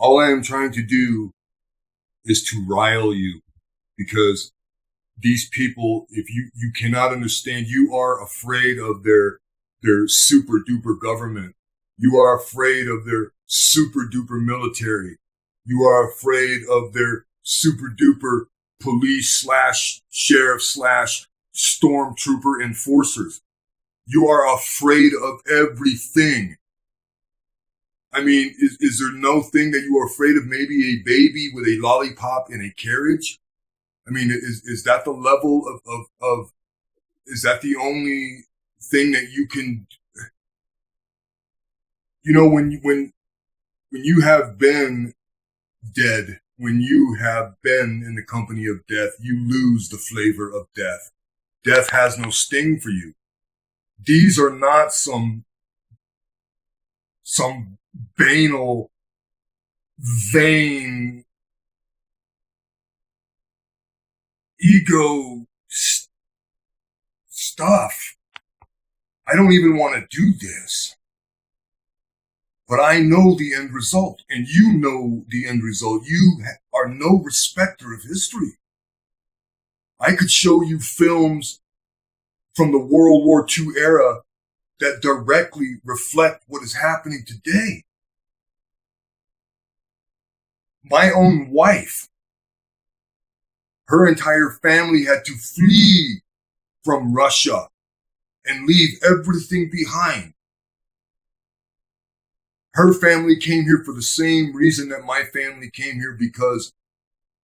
All I am trying to do is to rile you, because these people, if you cannot understand, you are afraid of their super duper government. You are afraid of their super duper military. You are afraid of their super duper police slash sheriff slash stormtrooper enforcers. You are afraid of everything. I mean, is there no thing that you are afraid of? Maybe a baby with a lollipop in a carriage? I mean, is that the level of is that the only thing that you can, when you have been dead, when you have been in the company of death, you lose the flavor of death. Death has no sting for you. These are not some banal, vain, ego stuff. I don't even want to do this. But I know the end result, and you know the end result. You are no respecter of history. I could show you films from the World War II era that directly reflect what is happening today. My own wife, her entire family had to flee from Russia and leave everything behind. Her family came here for the same reason that my family came here, because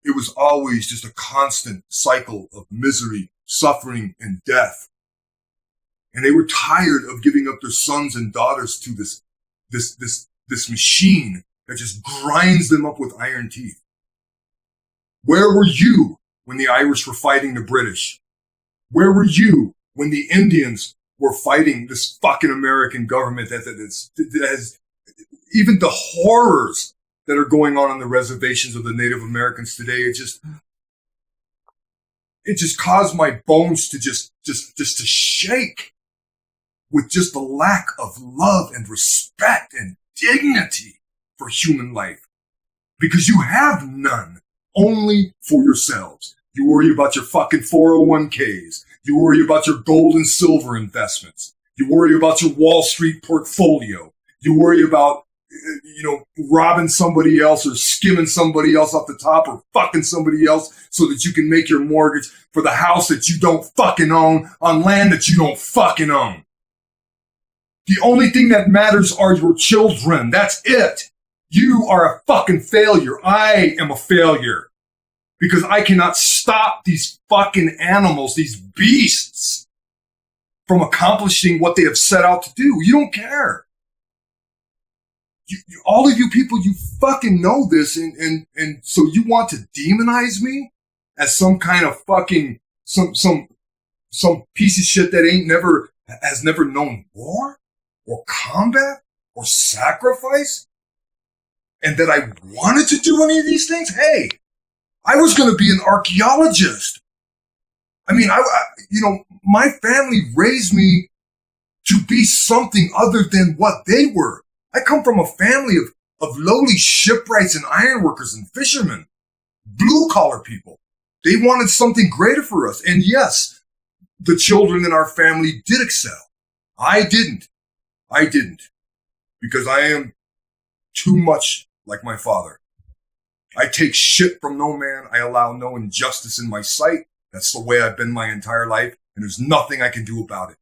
it was always just a constant cycle of misery, suffering, and death. And they were tired of giving up their sons and daughters to this machine that just grinds them up with iron teeth. Where were you when the Irish were fighting the British? Where were you when the Indians were fighting this fucking American government that has even the horrors that are going on the reservations of the Native Americans today? It just caused my bones to just to shake with just the lack of love and respect and dignity for human life. Because you have none, only for yourselves. You worry about your fucking 401ks. You worry about your gold and silver investments. You worry about your Wall Street portfolio. You worry about, robbing somebody else or skimming somebody else off the top or fucking somebody else so that you can make your mortgage for the house that you don't fucking own on land that you don't fucking own. The only thing that matters are your children. That's it. You are a fucking failure. I am a failure because I cannot stop these fucking animals, these beasts, from accomplishing what they have set out to do. You don't care. All of you people, you fucking know this, and so you want to demonize me as some kind of fucking some piece of shit that has never known war or combat or sacrifice, and that I wanted to do any of these things. Hey, I was going to be an archaeologist. I mean, my family raised me to be something other than what they were. I come from a family of lowly shipwrights and ironworkers and fishermen, blue-collar people. They wanted something greater for us. And yes, the children in our family did excel. I didn't. Because I am too much like my father. I take shit from no man. I allow no injustice in my sight. That's the way I've been my entire life, and there's nothing I can do about it.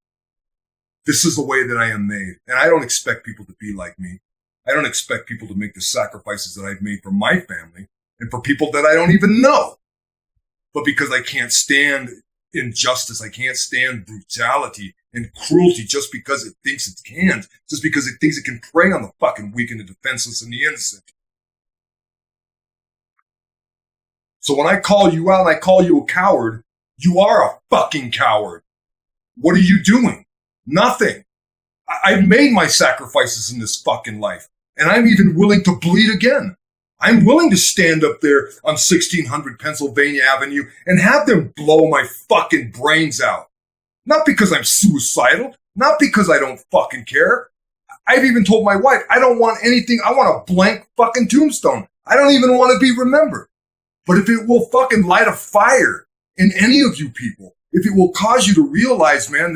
This is the way that I am made, and I don't expect people to be like me. I don't expect people to make the sacrifices that I've made for my family and for people that I don't even know. But because I can't stand injustice, I can't stand brutality and cruelty just because it thinks it can, just because it thinks it can prey on the fucking weak and the defenseless and the innocent. So when I call you out and I call you a coward, you are a fucking coward. What are you doing? Nothing. I've made my sacrifices in this fucking life, and I'm even willing to bleed again. I'm willing to stand up there on 1600 Pennsylvania Avenue and have them blow my fucking brains out. Not because I'm suicidal, not because I don't fucking care. I've even told my wife, I don't want anything. I want a blank fucking tombstone. I don't even want to be remembered. But if it will fucking light a fire in any of you people, if it will cause you to realize, man,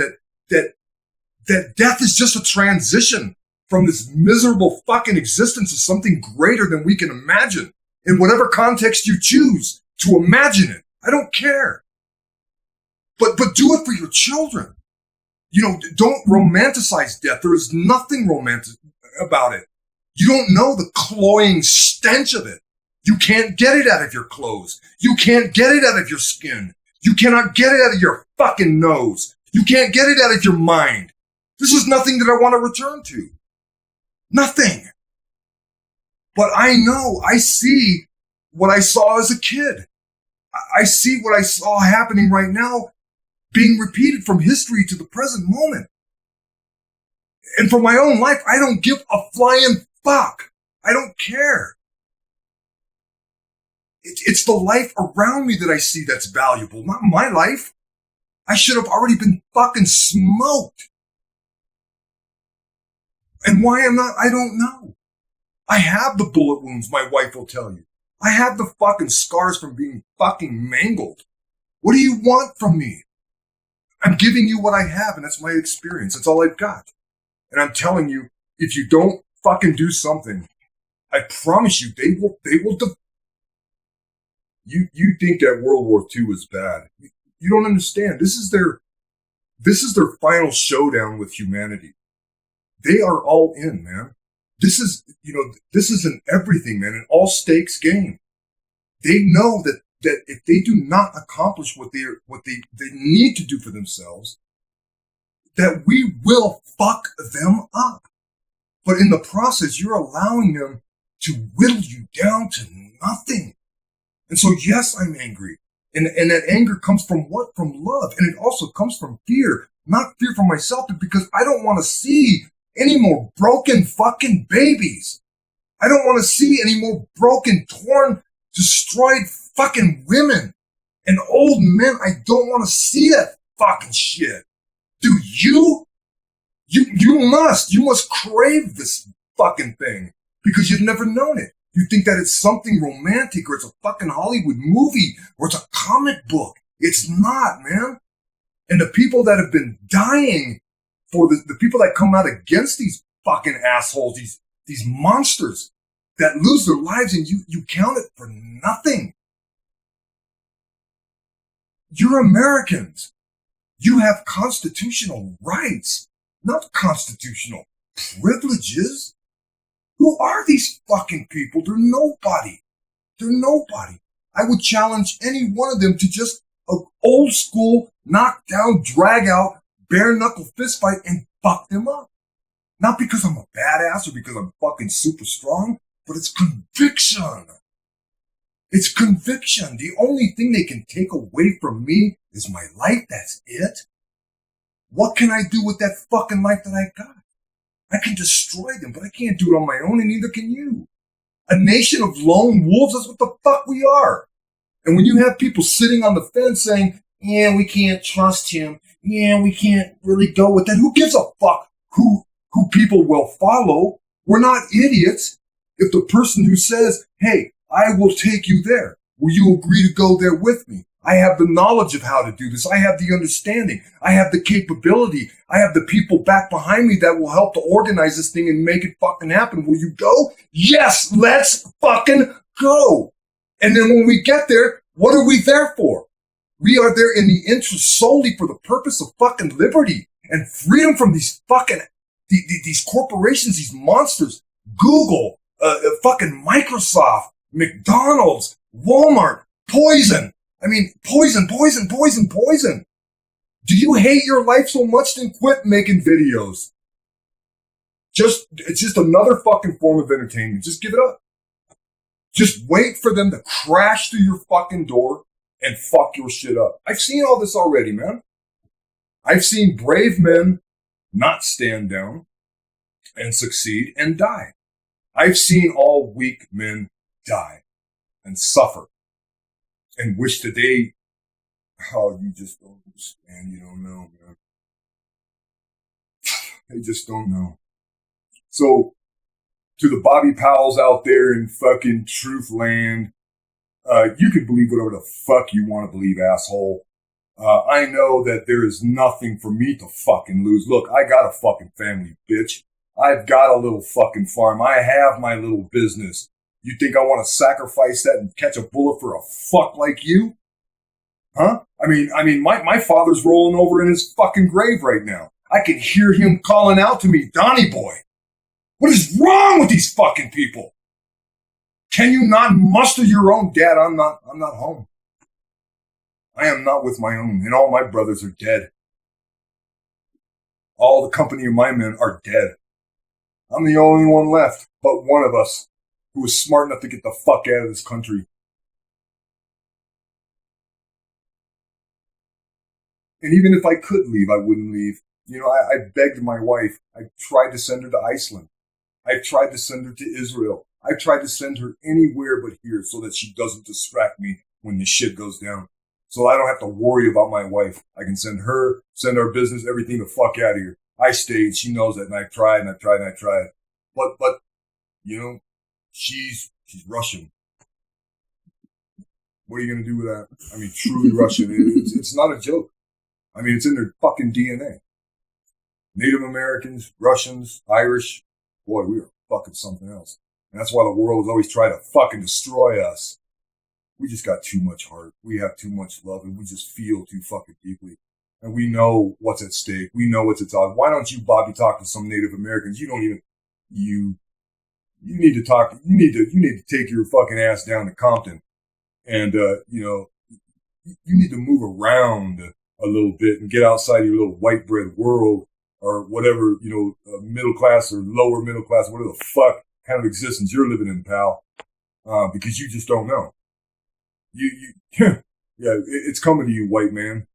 that death is just a transition from this miserable fucking existence to something greater than we can imagine in whatever context you choose to imagine it. I don't care. But do it for your children. You know, don't romanticize death. There is nothing romantic about it. You don't know the cloying stench of it. You can't get it out of your clothes. You can't get it out of your skin. You cannot get it out of your fucking nose. You can't get it out of your mind. This is nothing that I want to return to. Nothing. But I know, I see what I saw as a kid. I see what I saw happening right now being repeated from history to the present moment. And for my own life, I don't give a flying fuck. I don't care. It's the life around me that I see that's valuable, not my life. I should have already been fucking smoked. And why I'm not, I don't know. I have the bullet wounds, my wife will tell you. I have the fucking scars from being fucking mangled. What do you want from me? I'm giving you what I have, and that's my experience. That's all I've got. And I'm telling you, if you don't fucking do something, I promise you, they will You think that World War II is bad. You don't understand. This is their final showdown with humanity. They are all in, man. This is an everything, man, an all stakes game. They know that if they do not accomplish what they need to do for themselves, that we will fuck them up. But in the process, you're allowing them to whittle you down to nothing. And so, yes, I'm angry. And that anger comes from what? From love. And it also comes from fear. Not fear for myself, but because I don't want to see any more broken fucking babies. I don't want to see any more broken, torn, destroyed fucking women and old men. I don't want to see that fucking shit. Do you? You must crave this fucking thing because you've never known it. You think that it's something romantic or it's a fucking Hollywood movie or it's a comic book. It's not, man. And the people that have been dying for the people that come out against these fucking assholes, these monsters that lose their lives and you count it for nothing. You're Americans. You have constitutional rights, not constitutional privileges. Who are these fucking people? They're nobody. They're nobody. I would challenge any one of them to just an old school, knock down, drag out, bare knuckle fist fight and fuck them up. Not because I'm a badass or because I'm fucking super strong, but it's conviction. It's conviction. The only thing they can take away from me is my life. That's it. What can I do with that fucking life that I got? I can destroy them, but I can't do it on my own, and neither can you. A nation of lone wolves, that's what the fuck we are. And when you have people sitting on the fence saying, yeah, we can't trust him. Yeah, we can't really go with that. Who gives a fuck who people will follow? We're not idiots. If the person who says, hey, I will take you there, will you agree to go there with me? I have the knowledge of how to do this. I have the understanding. I have the capability. I have the people back behind me that will help to organize this thing and make it fucking happen. Will you go? Yes, let's fucking go. And then when we get there, what are we there for? We are there in the interest solely for the purpose of fucking liberty and freedom from these fucking, these corporations, these monsters, Google, fucking Microsoft, McDonald's, Walmart, poison. I mean, poison. Do you hate your life so much? Then quit making videos. It's just another fucking form of entertainment. Just give it up. Just wait for them to crash through your fucking door and fuck your shit up. I've seen all this already, man. I've seen brave men not stand down and succeed and die. I've seen all weak men die and suffer and wish that you just don't understand. You don't know, man. They just don't know. So to the Bobby Powells out there in fucking truth land, you can believe whatever the fuck you want to believe, asshole. I know that there is nothing for me to fucking lose. Look, I got a fucking family, bitch. I've got a little fucking farm. I have my little business. You think I want to sacrifice that and catch a bullet for a fuck like you? Huh? I mean, my father's rolling over in his fucking grave right now. I can hear him calling out to me, Donnie boy. What is wrong with these fucking people? Can you not muster your own? Dad, I'm not home. I am not with my own, and all my brothers are dead. All the company of my men are dead. I'm the only one left, but one of us, who was smart enough to get the fuck out of this country. And even if I could leave, I wouldn't leave. You know, I begged my wife. I tried to send her to Iceland. I've tried to send her to Israel. I've tried to send her anywhere but here so that she doesn't distract me when the shit goes down. So I don't have to worry about my wife. I can send her, send our business, everything the fuck out of here. I stayed. She knows that, and I tried, and I tried, and I tried. But, you know, she's Russian. What are you going to do with that? I mean, truly Russian. It's not a joke. I mean, it's in their fucking DNA. Native Americans, Russians, Irish. Boy, we are fucking something else. And that's why the world is always trying to fucking destroy us. We just got too much heart. We have too much love, and we just feel too fucking deeply. And we know what's at stake. We know what's at stake. Why don't you, Bobby, talk to some Native Americans? You don't even, you need to talk, you need to take your fucking ass down to Compton. And, you know, you need to move around a little bit and get outside your little white bread world or whatever, you know, middle class or lower middle class, whatever the fuck kind of existence you're living in, pal. Because you just don't know. Yeah, it's coming to you, white man.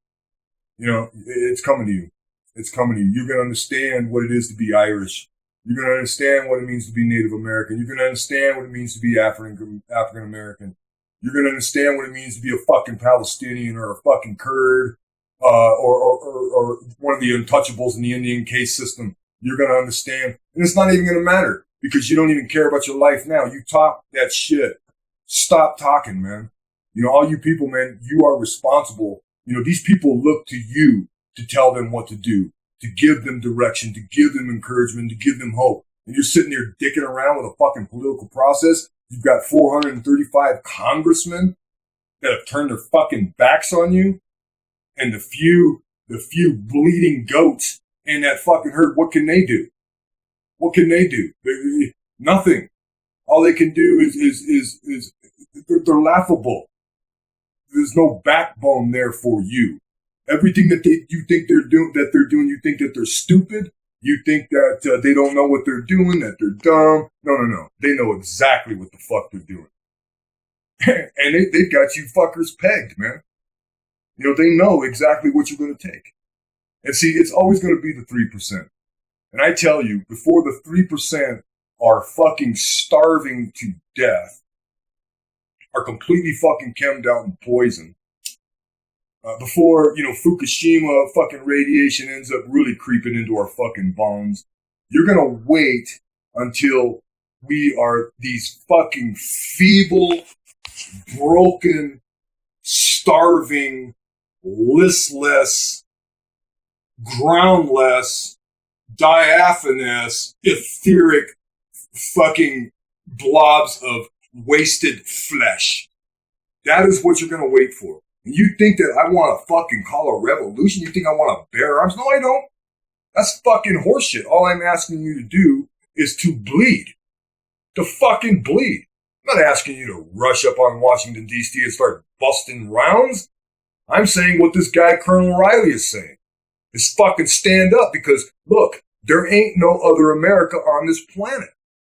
You know, it's coming to you. It's coming to you. You're going to understand what it is to be Irish. You're going to understand what it means to be Native American. You're going to understand what it means to be African American. You're going to understand what it means to be a fucking Palestinian or a fucking Kurd, or one of the untouchables in the Indian caste system. You're going to understand. And it's not even going to matter because you don't even care about your life now. You talk that shit. Stop talking, man. You know, all you people, man, you are responsible. You know, these people look to you to tell them what to do, to give them direction, to give them encouragement, to give them hope. And you're sitting there dicking around with a fucking political process. You've got 435 congressmen that have turned their fucking backs on you. And the few bleeding goats in that fucking herd, what can they do? What can they do? Nothing. All they can do is they're laughable. There's no backbone there for you. Everything that you think they're doing, you think that they're stupid. You think that they don't know what they're doing, that they're dumb. No. They know exactly what the fuck they're doing. And they've got you fuckers pegged, man. You know, they know exactly what you're going to take. And see, it's always going to be the 3%. And I tell you, before the 3% are fucking starving to death, are completely fucking chemmed out and poisoned, before, you know, Fukushima fucking radiation ends up really creeping into our fucking bones, you're going to wait until we are these fucking feeble, broken, starving, listless, groundless, diaphanous, etheric fucking blobs of wasted flesh. That is what you're going to wait for. And you think that I want to fucking call a revolution? You think I want to bear arms? No, I don't. That's fucking horseshit. All I'm asking you to do is to bleed. To fucking bleed. I'm not asking you to rush up on Washington, D.C. and start busting rounds. I'm saying what this guy, Colonel Riley, is saying. Is fucking stand up because, look, there ain't no other America on this planet.